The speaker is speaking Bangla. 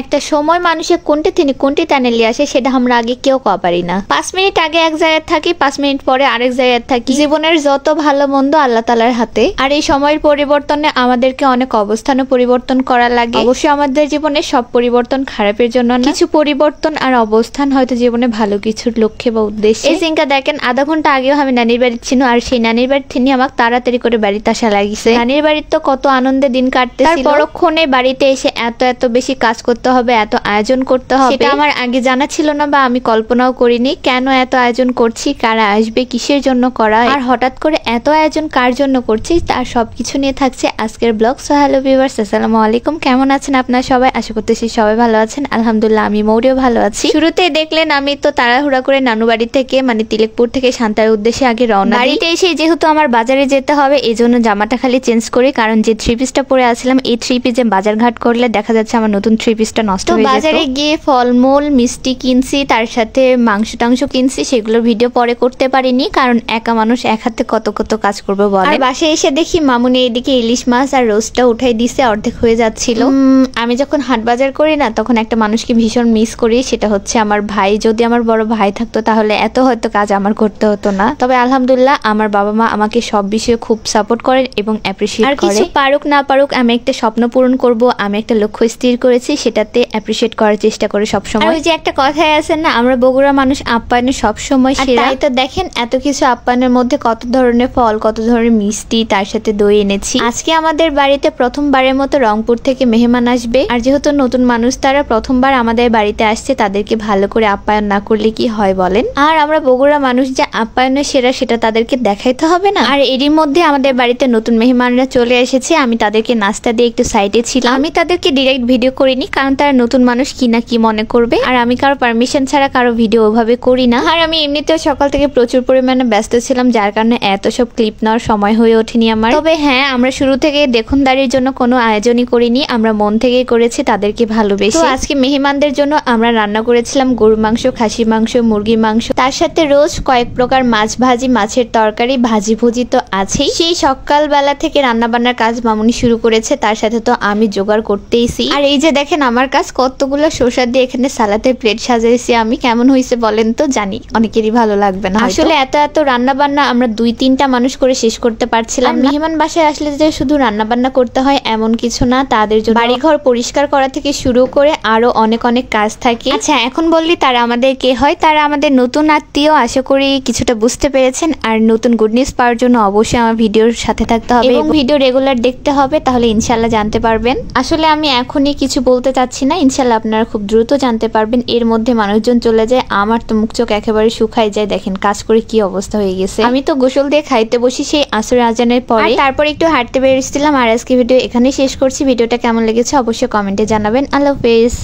একটা সময় মানুষের কোনটি থেকে কোনটি টানে নিয়ে আসে সেটা আমরা আগে কেউ কওয়া পারি না। 5 মিনিট আগে এক জায়গায় থাকি, 5 মিনিট পরে আরেক জায়গায় থাকি। জীবনের যত ভালো মন্দ আল্লাহ তাআলার হাতে। আর এই সময়ের পরিবর্তনে আমাদেরকে অনেক অবস্থানও পরিবর্তন করা লাগে। অবশ্যই আমাদের জীবনে সব পরিবর্তন খারাপের জন্য না, কিছু পরিবর্তন আর অবস্থান হয়তো জীবনে ভালো কিছুর লক্ষ্যে বা উদ্দেশ্যে। এই জিনকা দেখেন আধা ঘন্টা আগেও আমি নানির বাড়ি ছিল, আর সেই নানির বাড়ি থেকে আমাকে তাড়াতাড়ি করে বাড়িতে আসা লাগিছে। নানির বাড়ির তো কত আনন্দে দিন কাটতেছিল, তার পরক্ষণে বাড়িতে এসে এত বেশি কাজ করতে হবে, এত আয়োজন করতে হবে, সেটা আমার আগে জানা ছিল না বা আমি কল্পনাও করিনি। কেন এত আয়োজন করছি, কারা আসবে, কিসের জন্য করা, আর হঠাৎ করে এত আয়োজন কার জন্য করছি, তার সবকিছু নিয়ে থাকছে আজকের ব্লগ। সো হ্যালো ভিউয়ার্স, আসসালামু আলাইকুম। কেমন আছেন আপনারা সবাই? আশা করতেছি সবাই ভালো আছেন। আলহামদুলিল্লাহ আমি মৌরিও ভালো আছি। শুরুতেই দেখলেন আমি তো তাড়াহুড়া করে নানু বাড়ি থেকে মানে তিলেকপুর থেকে শান্তার উদ্দেশ্যে আগে রওনা। বাড়িতে এসে যেহেতু আমার বাজারে যেতে হবে, এই জন্য জামাটা খালি চেঞ্জ করি, কারণ যে থ্রি পিসটা পরে আসছিলাম এই থ্রি পিসে বাজার ঘাট করলে দেখা যাচ্ছে আমার নতুন থ্রি পিসটা নষ্ট হয়ে যায়। বাজারে গিয়ে ফলমূল মিষ্টি কিনছি, তার সাথে মাংস টাংস কিনছি, সেগুলোর ভিডিও পরে করতে পারিনি, কারণ একা মানুষ এক হাতে কত কাজ করবে বলে। আর বাসায় এসে দেখি মামুনি এদিকে ইলিশ মাছ আর রোস্টটা উঠাই দিছে, অর্ধেক হয়ে যাচ্ছিল। আমি যখন হাট বাজার করি না তখন একটা মানুষকে ভীষণ মিস করি, সেটা হচ্ছে আমার ভাই। যদি আমার বড় ভাই থাকতো তাহলে এত হয়তো কাজ আমার করতে হতো না। তবে আলহামদুলিল্লাহ আমার বাবা মা আমাকে সব বিষয়ে খুব সাপোর্ট করেন এবং অ্যাপ্রিশিয়েট করে। আর কিছু পারুক না পারুক আমি একটা স্বপ্ন পূরণ করব, আমি একটা লক্ষ্য স্থির করেছি, সেটাতে অ্যাপ্রিশিয়েট করার চেষ্টা করে সবসময়। ওই যে একটা কথাই আছে না, আমরা বগুড়া মানুষ আপ্যায়নে সবসময় সেরা। তাই তো দেখেন এত কিছু আপ্যায়নের মধ্যে কত ধরনের ফল, কত ধরনের মিষ্টি, তার সাথে দই এনেছি। আজকে আমাদের বাড়িতে প্রথমবারের মতো রংপুর থেকে মেহমান আসবে, আর যেহেতু নতুন মানুষ তারা প্রথমবার আমাদের বাড়িতে আসছে, তাদেরকে ভালো করে আপ্যায়ন না করলে কি হয় বলেন। আর আমরা বগুড়া মানুষ যে আপ্যায়নের সেরা সেটা তাদেরকে দেখাইতে হবে না। আর এরই মধ্যে আমাদের বাড়িতে নতুন মেহমানরা চলে এসেছে, আমি তাদেরকে নাস্তা দিয়ে একটু সাইডে ছিলাম। আমি তাদেরকে ডিরেক্ট ভিডিও করিনি, কারণ তারা নতুন মানুষ কি না কি মনে করবে, আর আমি কারো পারমিশন ছাড়া কারো ভিডিও ওভাবে করি না। আর আমি এমনিতেও সকাল থেকে প্রচুর পরিমাণে ব্যস্ত ছিলাম, যার কারণে এত সব ক্লিপ নেওয়ার সময় হয়ে ওঠেনি আমার। তবে হ্যাঁ, আমরা শুরু থেকে দেখনদারির জন্য কোনো আয়োজনই করিনি, আমরা মন থেকেই করেছি তাদেরকে ভালোবেসে। আজকে মেহমানদের জন্য আমরা রান্না করেছিলাম গরুর মাংস, খাসির মাংস, মুরগির মাংস, তার সাথে রোজ কয়েক প্রকার মাছ ভাজি, মাছের তরকারি, ভাজি ভুজি তো আছেই। সেই সকালবেলা থেকে রান্না বান্নার কাজ মামুনি শুরু করেছে, তার সাথে তো আমি জোগাড় করতেইছি। আর এই যে দেখেন আমার কাজ, কতগুলো শসা দিয়ে এখানে সালাদের প্লেট সাজাইছি আমি। কেমন হয়েছে বলেন তো? জানি অনেকেরই ভালো লাগবে না, আসলে এত রান্না বান্না আমরা 2-3টা মানুষ করে শেষ করতে পারছিলাম। মেহমান বাসায় আসলে যে শুধু রান্না বান্না করতে হয় এমন কিছু না, তাদের জন্য বাড়িঘর পরিষ্কার করা থেকে শুরু করে আরো অনেক কাজ থাকে। আচ্ছা, এখন বললি তারা আমাদের কে হয়? তারা আমাদের নতুন আত্মীয়। আশা করি কিছুটা বুঝতে পেরেছেন। আর নতুন গুড নিউজ পাওয়ার জন্য অবশ্যই আমার ভিডিওর সাথে থাকতে হবে এবং ভিডিও রেগুলার দেখতে হবে, তাহলে ইনশাল্লাহ জানতে পারবেন। আসলে আমি এখনই কিছু বলতে চাচ্ছি না, ইনশাল্লাহ আপনারা খুব দ্রুত জানতে পারবেন। এর মধ্যে মানুষজন চলে যায়, আমার তো মুখ চোখ একেবারে শুকায় যায়। দেখেন কাজ করে কি অবস্থা হয়ে গেছে। আমি তো গোসল দিয়ে খাইতে বসি সেই আসর আজানের পরে, তারপর একটু হাঁটতে বেরিয়েছিলাম। আর আজকে ভিডিও এখানেই শেষ করছি। ভিডিওটা কেমন লেগেছে অবশ্যই কমেন্টে জানাবেন। আল্লাহ হাফেজ।